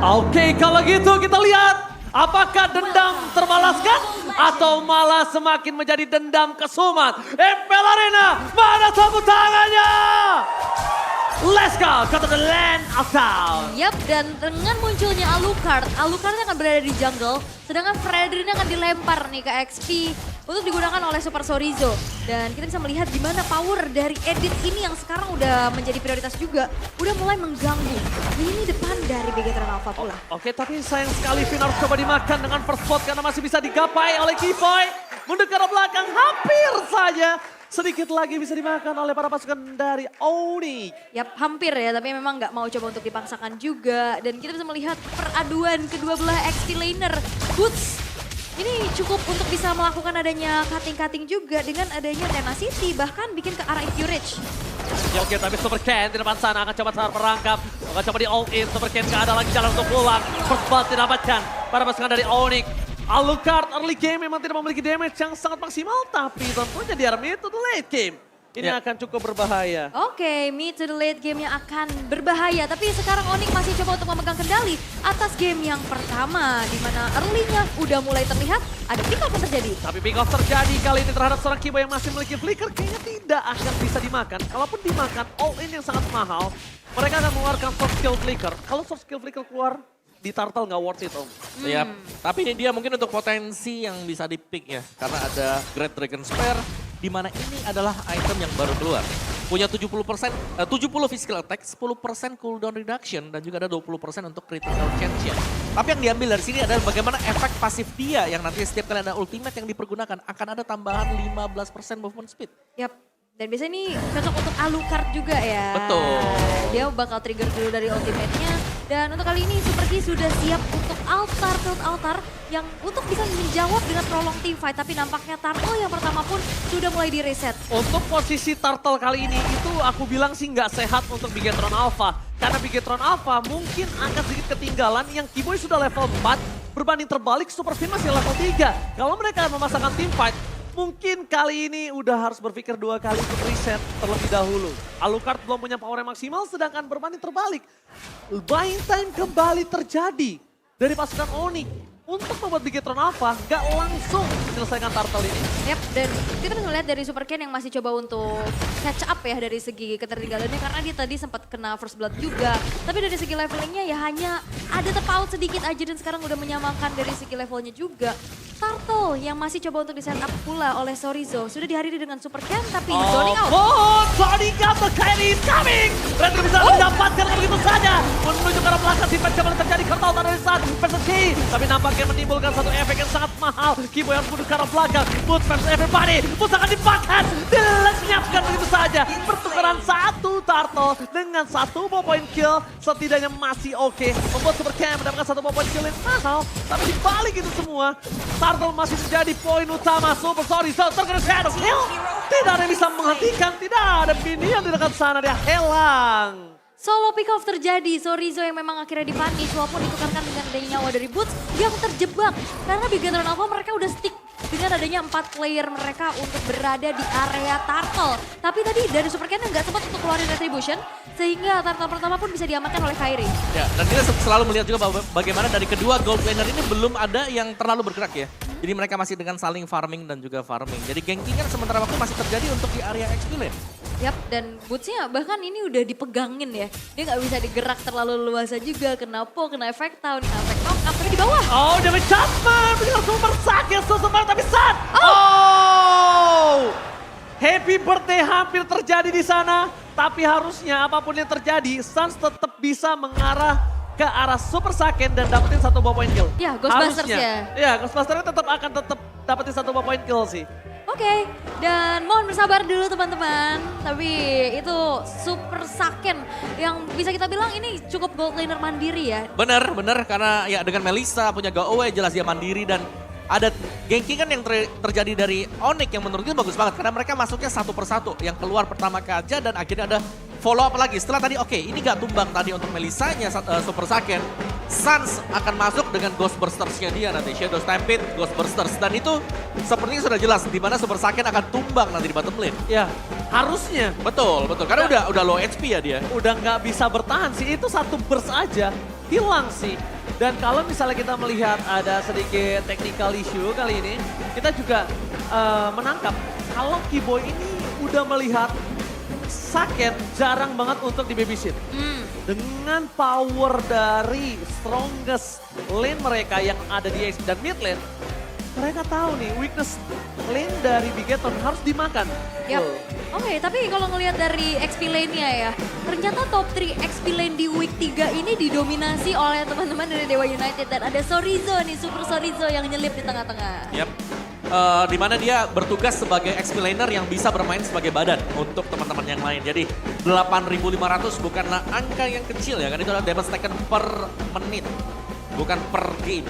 Oke, kalau gitu kita lihat apakah dendam terbalaskan atau malah semakin menjadi dendam kesumat. MPL Arena, mana tepuk tangannya? Let's go, go to the land of town. Yap, dan dengan munculnya Alucard akan berada di jungle, sedangkan Fredrin akan dilempar nih ke XP untuk digunakan oleh Super Chorizo. Dan kita bisa melihat gimana power dari Edit ini yang sekarang udah menjadi prioritas juga, udah mulai mengganggu lini depan dari Begetron Alpha pula. Oke, tapi sayang sekali Vin harus coba dimakan dengan first spot karena masih bisa digapai oleh Kiboy. Mundur ke arah belakang, hampir saja. Sedikit lagi bisa dimakan oleh para pasukan dari Onyx. Yap, hampir ya, tapi memang nggak mau coba untuk dipaksakan juga. Dan kita bisa melihat peraduan kedua belah XP laner. Boots ini cukup untuk bisa melakukan adanya cutting-cutting juga dengan adanya tenacity, bahkan bikin ke arah Encourage. Ya oke, tapi Super Ken di depan sana akan coba merangkap. Akan coba di all in, Super Ken gak ada lagi jalan untuk pulang. First blood didapatkan para pasukan dari Onyx. Alucard early game memang tidak memiliki damage yang sangat maksimal, tapi tentunya di arah mid to the late game ini akan cukup berbahaya. Oke, mid to the late game yang akan berbahaya, tapi sekarang Onyx masih coba untuk memegang kendali atas game yang pertama, di mana early-nya udah mulai terlihat ada pick off yang terjadi. Tapi pick off terjadi kali ini terhadap seorang Kibo yang masih memiliki flicker, kayaknya tidak akan bisa dimakan. Kalaupun dimakan, all in yang sangat mahal, mereka akan mengeluarkan soft skill flicker. Kalau soft skill flicker keluar, di turtle nggak worth it om. Iya, tapi ini dia mungkin untuk potensi yang bisa di-pick ya. Karena ada Great Dragon Spear, di mana ini adalah item yang baru keluar. Punya 70% 70 physical attack, 10% cooldown reduction, dan juga ada 20% untuk critical chance-nya. Tapi yang diambil dari sini adalah bagaimana efek pasif dia yang nanti setiap kali ada ultimate yang dipergunakan akan ada tambahan 15% movement speed. Yap. Dan biasanya ini cocok untuk Alucard juga ya. Betul. Dia bakal trigger dulu dari ultimate-nya. Dan untuk kali ini Super Key sudah siap untuk field altar yang untuk bisa menjawab dengan prolong team fight. Tapi nampaknya Turtle yang pertama pun sudah mulai di reset. Untuk posisi turtle kali ini itu aku bilang sih nggak sehat untuk Bigetron Alpha. Karena Bigetron Alpha mungkin akan sedikit ketinggalan yang Kiboy sudah level 4. Berbanding terbalik Super Fin masih level 3. Kalau mereka memasangkan team fight, mungkin kali ini udah harus berpikir 2 kali untuk reset terlebih dahulu. Alucard belum punya power yang maksimal, sedangkan berbanding terbalik. Buying time kembali terjadi dari pasukan Onyx untuk membuat Bigetron Alpha gak langsung menyelesaikan turtle ini. Yap, dan kita bisa melihat dari Super Ken yang masih coba untuk catch up ya dari segi ketertinggalannya karena dia tadi sempat kena first blood juga. Tapi dari segi levelingnya ya hanya ada terpaut sedikit aja dan sekarang udah menyamakan dari segi levelnya juga. Turtle yang masih coba untuk di setup pula oleh Chorizo sudah dihadiri dengan Super Ken tapi zoning out. Oh, zoning out, the Kylie is coming! Red bisa mendapatkan begitu saja. Menuju ke arah belakang, si Pet kembali terjadi kartal dari saat versus Key. Tapi nampaknya menimbulkan satu efek yang sangat mahal. Kiboy harus menuju ke arah belakang. Boots versus everybody. Boots akan dimakan. Dilenyapkan begitu saja. Pertukaran satu turtle dengan satu point kill. Setidaknya masih oke. Membuat Super Ken mendapatkan satu point kill yang mahal. Tapi dibalik itu semua, turtle masih menjadi poin utama. Super Chorizo terkena shadow kill. Tidak ada yang bisa menghentikan. Tidak ada minion di dekat sana. Dia hilang. Solo pick off terjadi, Chorizo yang memang akhirnya dipunish walaupun ditukarkan dengan adanya nyawa dari Boots yang terjebak. Karena Bigetron Alpha mereka udah stick dengan adanya 4 player mereka untuk berada di area turtle. Tapi tadi dari Super Ken nggak sempat untuk keluarin retribution sehingga turtle pertama pun bisa diamankan oleh Kairi. Ya, dan kita selalu melihat juga bagaimana dari kedua gold laner ini belum ada yang terlalu bergerak ya. Jadi mereka masih dengan saling farming dan juga farming. Jadi gankingan sementara waktu masih terjadi untuk di area XP lane. Yap, dan Bootsnya bahkan ini udah dipegangin ya. Dia nggak bisa digerak terlalu luasa juga. Kena po, kena efek town, kena efek knock-up, tapi di bawah. Oh, damage Chapman, begitu super sakit, super tapi Sun. Oh, happy birthday hampir terjadi di sana. Tapi harusnya apapun yang terjadi, Suns tetap bisa mengarah ke arah Super Saiyan dan dapetin satu point kill. Ya, Ghostbusters harusnya. Ya, Ghostbusters tetap dapetin satu point kill sih. Oke, dan mohon bersabar dulu teman-teman. Tapi itu Super Saiyan yang bisa kita bilang ini cukup gold laner mandiri ya. Bener, karena ya dengan Melissa punya go away jelas dia mandiri dan ada gankingan yang terjadi dari Onyx yang menurut gue bagus banget. Karena mereka masuknya satu persatu yang keluar pertama kaca dan akhirnya ada follow up lagi. Setelah tadi oke, ini gak tumbang tadi untuk Melissanya Super Saiyan. Suns akan masuk dengan Ghostbusters-nya dia nanti. Shadow Stampede, Ghostbusters. Dan itu sepertinya sudah jelas di mana Super Saiyan akan tumbang nanti di bottom lane. Ya, harusnya. Betul. Karena udah low HP ya dia. Udah nggak bisa bertahan sih, itu satu burst aja. hilang sih. Dan kalau misalnya kita melihat ada sedikit technical issue kali ini, kita juga menangkap kalau Kiboy ini udah melihat Saken jarang banget untuk di babysit. Dengan power dari strongest lane mereka yang ada di XP dan mid lane, mereka tahu nih weakness lane dari Bigetron harus dimakan. Yap. Oke, tapi kalau ngelihat dari XP lane-nya ya, ternyata top 3 XP lane di week 3 ini didominasi oleh teman-teman dari Dewa United. Dan ada Sorizo nih, Super Sorizo yang nyelip di tengah-tengah. Yap. Di mana dia bertugas sebagai XP laner yang bisa bermain sebagai badan untuk teman-teman yang lain. Jadi 8.500 bukanlah angka yang kecil ya kan, itu adalah damage taken per menit, bukan per game.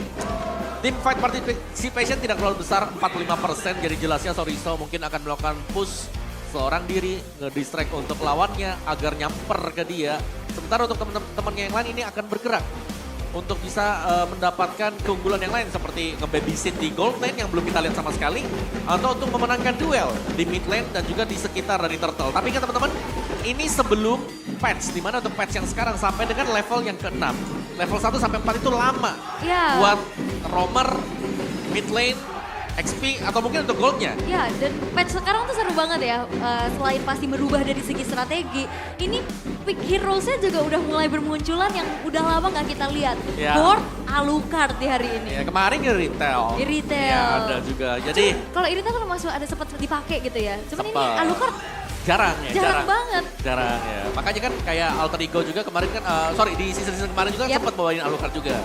Team fight participation tidak terlalu besar, 45%, jadi jelasnya Sorizo mungkin akan melakukan push seorang diri, nge-distract untuk lawannya agar nyamper ke dia. Sementara untuk teman-teman yang lain ini akan bergerak untuk bisa mendapatkan keunggulan yang lain seperti nge-babysit di gold lane yang belum kita lihat sama sekali, atau untuk memenangkan duel di mid lane dan juga di sekitar dari turtle. Tapi kan teman-teman, ini sebelum patch, dimana untuk patch yang sekarang sampai dengan level yang ke-6. Level 1 sampai 4 itu lama Ya. buat roamer, mid lane, XP atau mungkin untuk goldnya. Ya, dan patch sekarang tuh seru banget ya. Selain pasti merubah dari segi strategi, ini pick heroes-nya juga udah mulai bermunculan yang udah lama nggak kita lihat. Ya. Gord, Alucard di hari ini. Ya, kemarin di retail. Di retail. Ya, ada juga. Jadi Kalau ini kan masuk ada sempat dipakai gitu ya. Cuman ini Sempat. Alucard jarang ya, jarang banget. Jarang ya. Makanya kan kayak Alter Ego juga kemarin kan, di season kemarin juga Yep. sempat bawain Alucard juga.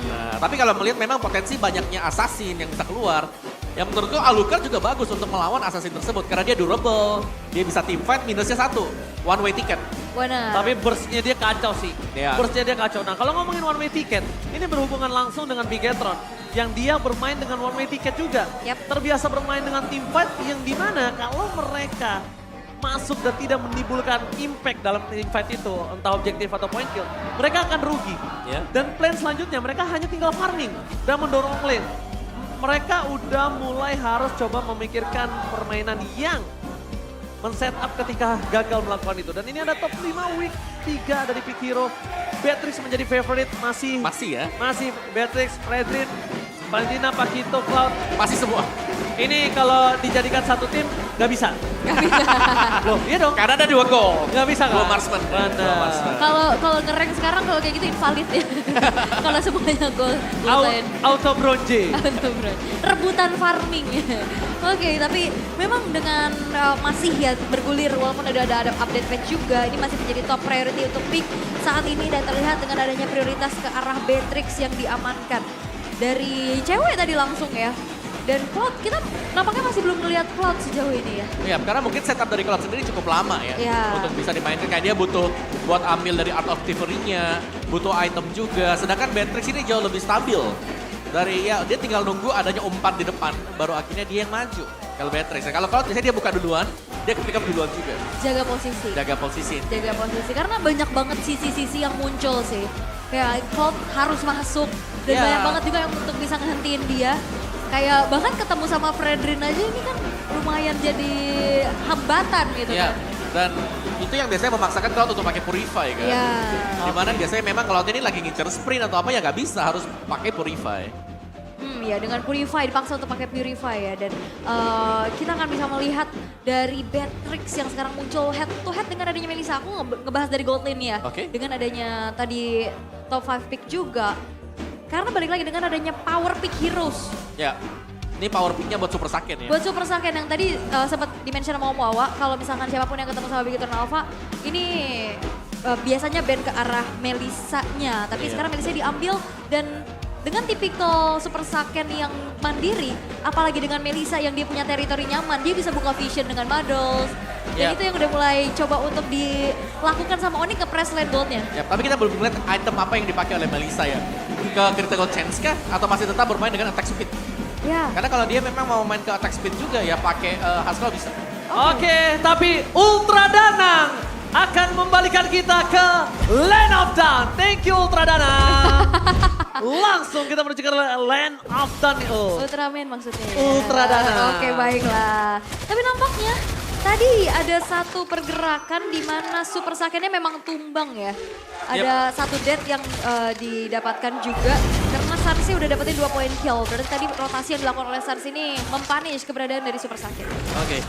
Nah, tapi kalau melihat memang potensi banyaknya assassin yang bisa keluar, yang menurutku Alucard juga bagus untuk melawan assassin tersebut karena dia durable, dia bisa team fight minusnya 1, one way ticket. Benar. Tapi burst-nya dia kacau sih. Iya. Burst-nya dia kacau. Nah kalau ngomongin one way ticket, ini berhubungan langsung dengan Bigetron. Yang dia bermain dengan one way ticket juga. Yap. Terbiasa bermain dengan team fight yang dimana kalau mereka masuk dan tidak menimbulkan impact dalam team fight itu, entah objektif atau point kill, mereka akan rugi. Ya. Dan plan selanjutnya mereka hanya tinggal farming dan mendorong lane. Mereka udah mulai harus coba memikirkan permainan yang men-set up ketika gagal melakukan itu. Dan ini ada top 5 week 3 dari Pick Hero. Beatrix menjadi favorite, masih Beatrix, Fredrin, Valentina, Pakito, Cloud. Masih semua. Ini kalau dijadikan satu tim, nggak bisa. Loh, iya dong. Karena ada 2 gol. Nggak bisa kan? 2 marksman. Benar. 2 marksman. Kalau nge-rank sekarang kalau kayak gitu invalid ya. Kalau semuanya gol lain. Auto bronze. Rebutan farming. Oke, tapi memang dengan masih ya bergulir walaupun ada update patch juga, ini masih menjadi top priority untuk pick saat ini dan terlihat dengan adanya prioritas ke arah Beatrix yang diamankan dari cewek tadi langsung ya. Dan Cloud, kita nampaknya masih belum melihat Cloud sejauh ini ya. Iya, karena mungkin setup dari Cloud sendiri cukup lama ya. Iya. Untuk bisa dimainkan, kayak dia butuh buat ambil dari Art of Thievery-nya, butuh item juga. Sedangkan Beatrix ini jauh lebih stabil. Dari ya dia tinggal nunggu adanya umpan di depan, baru akhirnya dia yang maju. Kalau Beatrix, ya. Kalau Cloud biasanya dia buka duluan, dia kepick up duluan juga. Jaga posisi. Jaga posisi. Jaga posisi, karena banyak banget sisi-sisi yang muncul sih. Kayak Cloud harus masuk dan Iya. banyak banget juga yang untuk bisa ngehentiin dia. Kayak bahkan ketemu sama Fredrin aja ini kan lumayan jadi hambatan gitu Iya. kan. Dan itu yang biasanya memaksakan Cloud untuk pakai Purify kan. Iya. Dimana biasanya memang Cloud ini lagi ngincer sprint atau apa ya nggak bisa, harus pakai Purify. Ya dengan Purify, dipaksa untuk pakai Purify ya. Dan kita akan bisa melihat dari Beatrix yang sekarang muncul head to head dengan adanya Melissa. Aku ngebahas dari gold lane ya. Oke. Dengan adanya tadi top 5 pick juga. Karena balik lagi dengan adanya power pick heroes. Ya, ini power pick-nya buat Super Saiyan ya. Buat Super Saiyan yang tadi sempat di-mention sama Om Wawa, kalau misalkan siapapun yang ketemu sama Bigetron Alpha, ini biasanya ban ke arah Melissa-nya. Tapi Iya. sekarang Melissa diambil dan dengan tipikal Super Saiyan yang mandiri, apalagi dengan Melissa yang dia punya teritori nyaman, dia bisa buka vision dengan Muddles. Dan Iya. itu yang udah mulai coba untuk dilakukan sama Onyx ke press lane goldnya. Ya, tapi kita belum lihat item apa yang dipakai oleh Melissa ya. Ke critical chance kah? Atau masih tetap bermain dengan attack speed? Ya. Karena kalau dia memang mau main ke attack speed juga ya pakai Haskell bisa. Oke, tapi Ultra Danang akan membalikan kita ke Land of Dawn. Thank you Ultra Danang. Langsung kita menuju ke Land of Dawn. Ultraman maksudnya ya. Ultra Dana. Oke baiklah. Tapi nampaknya Tadi ada satu pergerakan di mana Super Saiyan-nya memang tumbang ya. Ada satu death yang didapatkan juga karena Sansi udah dapetin 2 poin kill. Berarti tadi rotasi yang dilakukan oleh Sansi ini mempunish keberadaan dari Super Saiyan. Oke,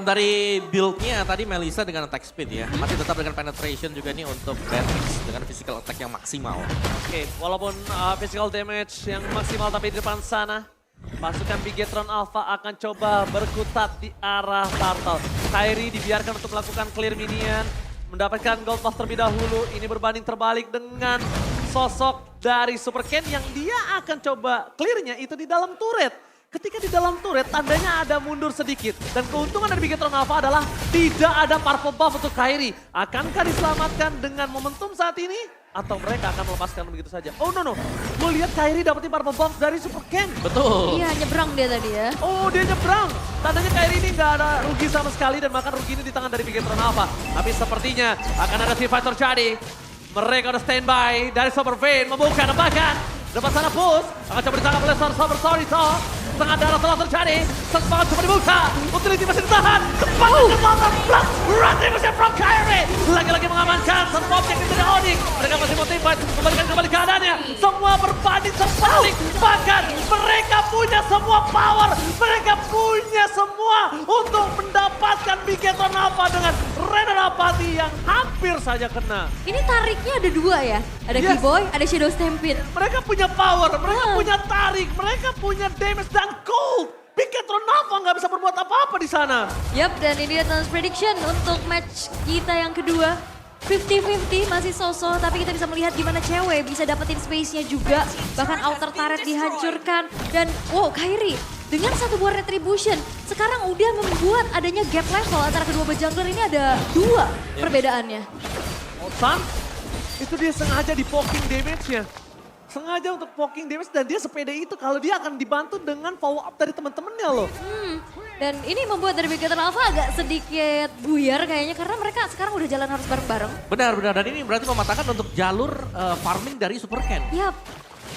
dari build-nya tadi Melissa dengan attack speed ya. Masih tetap dengan penetration juga nih untuk Beatrix dengan physical attack yang maksimal. Oke, walaupun physical damage yang maksimal tapi di depan sana, pasukan Bigetron Alpha akan coba berkutat di arah turtle. Kairi dibiarkan untuk melakukan clear minion, mendapatkan gold buff terlebih dahulu. Ini berbanding terbalik dengan sosok dari Super Ken yang dia akan coba clearnya itu di dalam turret. Ketika di dalam turret, tandanya ada mundur sedikit. Dan keuntungan dari Bigetron Alpha adalah tidak ada purple buff untuk Kairi. Akankah diselamatkan dengan momentum saat ini? Atau mereka akan melepaskan begitu saja? Oh no. Lo lihat Kairi dapetin purple buff dari Super Ken. Betul. Iya, nyebrang dia tadi ya. Oh, dia nyebrang. Tandanya Kairi ini nggak ada rugi sama sekali dan bahkan rugi ini di tangan dari Bigetron Alpha. Tapi sepertinya akan ada team fight terjadi. Mereka udah standby dari Super Vayne membuka tembakan. Depan sana push, akan coba ditangkap oleh Super Sorito. Setengah darah telah terjadi, semangat coba dibuka. Utility masih ditahan, cepat ke blast. Retribution from Kairi. Lagi-lagi mengamankan semua objektif dari Onyx. Mereka masih motivat, kembalikan kembali keadaannya. Semua berbanding terbalik. Bahkan mereka punya semua power. Mereka punya semua untuk mendapatkan Bigetron Alpha dengan Renner Apathy yang hampir saja kena. Ini tariknya ada 2 ya. Ada Yes. Keyboy, ada Shadow Stampede. Mereka punya power, mereka punya tarik, mereka punya damage dan gold. Bigetron Alpha nggak bisa berbuat apa-apa di sana. Yap, dan ini dia Thanos Prediction untuk match kita yang kedua. 50-50 masih sosok, tapi kita bisa melihat gimana cewek bisa dapetin space-nya juga. Bahkan outer turret dihancurkan. Dan wow, Kairi dengan satu buah Retribution sekarang udah membuat adanya gap level antara kedua bejangler ini ada 2 perbedaannya. Otan, itu dia sengaja di poking damage-nya. Sengaja untuk poking damage dan dia sepede itu kalau dia akan dibantu dengan follow up dari teman-temannya loh. Dan ini membuat dari Bigetron Alpha agak sedikit buyar kayaknya karena mereka sekarang udah jalan harus bareng-bareng. Benar, dan ini berarti mematahkan untuk jalur farming dari Super Ken. Yap.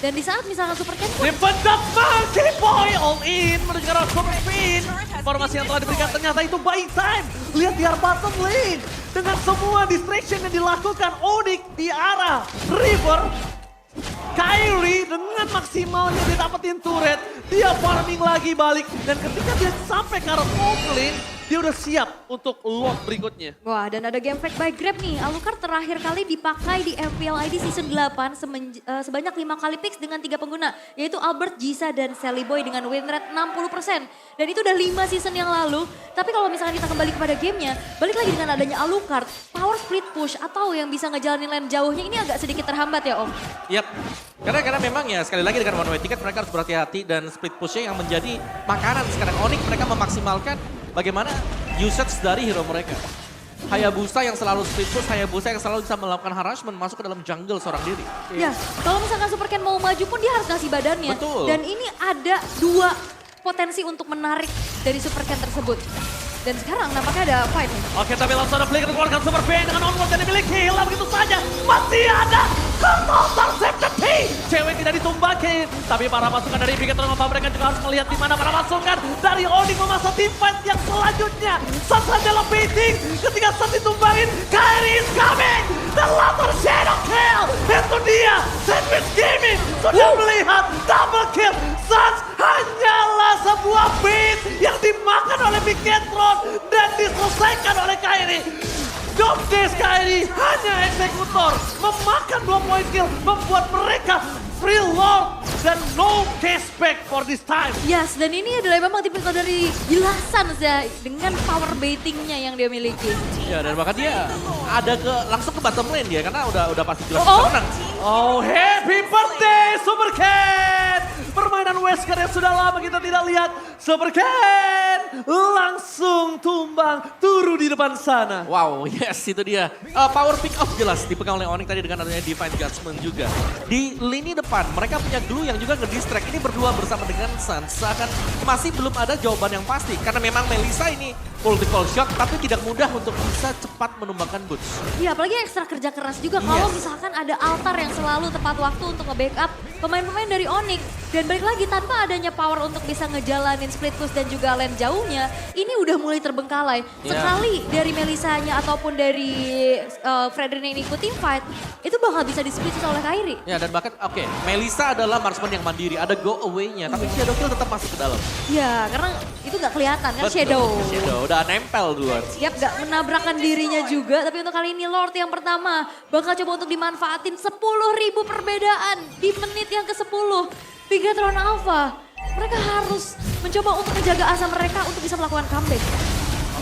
Dan di saat misalkan Super Ken pun Dipendak Monkey Boy all in menuju ke arah Super Queen. Informasi yang telah diberikan ternyata itu buying time. Lihat di arah bottom lane. Dengan semua distraction yang dilakukan Onyx di arah River. Kairi dengan maksimalnya dia dapetin turret, dia farming lagi balik. Dan ketika dia sampai ke arah top lane, dia udah siap untuk lot berikutnya. wah, dan ada game fact by Grab nih. Alucard terakhir kali dipakai di FPL ID Season 8 sebanyak 5 kali picks dengan 3 pengguna. Yaitu Albert, Jisa, dan Sally Boy dengan win rate 60%. Dan itu udah 5 season yang lalu. Tapi kalau misalnya kita kembali kepada gamenya, balik lagi dengan adanya Alucard, power split push atau yang bisa ngejalanin lane jauhnya ini agak sedikit terhambat ya Om. Yap, karena memang ya sekali lagi dengan one way ticket mereka harus berhati-hati dan split pushnya yang menjadi makanan sekarang. Onyx mereka memaksimalkan bagaimana usage dari hero mereka. Hayabusa yang selalu split push, Hayabusa yang selalu bisa melakukan harassment masuk ke dalam jungle seorang diri. Ya, kalau misalkan Super Ken mau maju pun dia harus ngasih badannya. Betul. Dan ini ada 2 potensi untuk menarik dari Super Ken tersebut. Dan sekarang nampaknya ada fight nih. Oke, tapi langsung ada flicker keluarkan Super Vayne dengan onward yang dimiliki. Hilang begitu saja. Masih ada Total Safety. Cewek tidak ditumbakin. Tapi para pasukan dari Bigetron Alpha mereka juga harus melihat di mana para pasukan dari Onyx memasang team fight yang selanjutnya. Sat adalah baiting. Ketika Sat ditumbangin, Kairi is coming. The latter shadow kill. Itu dia. Sandwich Gaming sudah melihat double kill. Sat hanyalah sebuah bait yang dimakan oleh Bigetron dan diselesaikan oleh Kairi. Job desk Kairi hanya eksekutor, memakan 2 poin kill, membuat mereka free lord dan no cashback for this time. Yes, dan ini adalah memang tipikal dari jelasan saja dengan power baitingnya yang dia miliki. Ya dan bahkan dia ada langsung ke bottom lane dia karena udah pasti jelas Oh. menang. Oh, happy birthday Super Ken! Permainan Wesker yang sudah lama kita tidak lihat. Super Ken langsung tumbang turu di depan sana. Wow, yes itu dia. Power pick off jelas dipegang oleh Onyx tadi dengan adanya Divine Judgment juga. Di lini depan mereka punya glue yang juga nge-distract. Ini berdua bersama dengan Sans. Seakan masih belum ada jawaban yang pasti. Karena memang Melissa ini multiple shot, tapi tidak mudah untuk bisa cepat menumbangkan Butch. Iya, apalagi ekstra kerja keras juga kalau misalkan ada altar yang selalu tepat waktu untuk nge-backup pemain-pemain dari Onyx. Dan balik lagi tanpa adanya power untuk bisa ngejalanin split push dan juga lane jauhnya, ini udah mulai terbengkalai. Sekali dari Melisanya ataupun dari Fredrin yang ikutin fight, itu bakal bisa di-split push oleh Kairi. Ya dan bahkan oke, Melissa adalah marksman yang mandiri, ada go away-nya, tapi Shadow Kill tetap masuk ke dalam. Ya, karena itu nggak kelihatan kan Betul, Shadow. Shadow udah nempel duluan. Siap gak menabrakkan dirinya juga, tapi untuk kali ini Lord yang pertama bakal coba untuk dimanfaatin 10.000 perbedaan di menit yang ke-10. Bigatron Alpha, mereka harus mencoba untuk menjaga asa mereka untuk bisa melakukan comeback.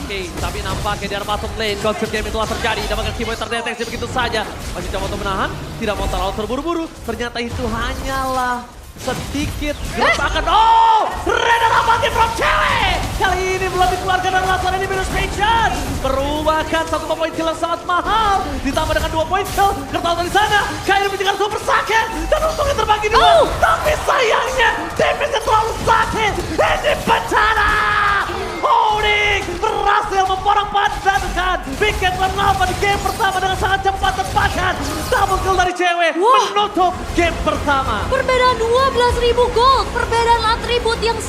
Oke, tapi nampaknya di arah bottom lane, conflict game telah terjadi. Dapatkan Keyboy terdeteksi begitu saja. Masih coba untuk menahan, tidak mau terlalu terburu-buru. Ternyata itu hanyalah sedikit gertakan. Oh, Reda dapatkan from cewek. Kali ini belum dikeluarkan dan langsung ini minus patient. Perubahan 1 poin kill yang sangat mahal. Ditambah dengan 2 poin kill. Kertas dari sana. Kairi menjaga super sakit. Dan untungnya terbagi 2. Tapi sayangnya, damage-nya terlalu sakit. Ini bencana. Onyx berhasil memporak-pandankan Bigatron Alpha di game pertama dengan sangat cepat tepakan. Double kill dari cewek menutup game pertama. Perbedaan 12.000 gold, perbedaan atribut yang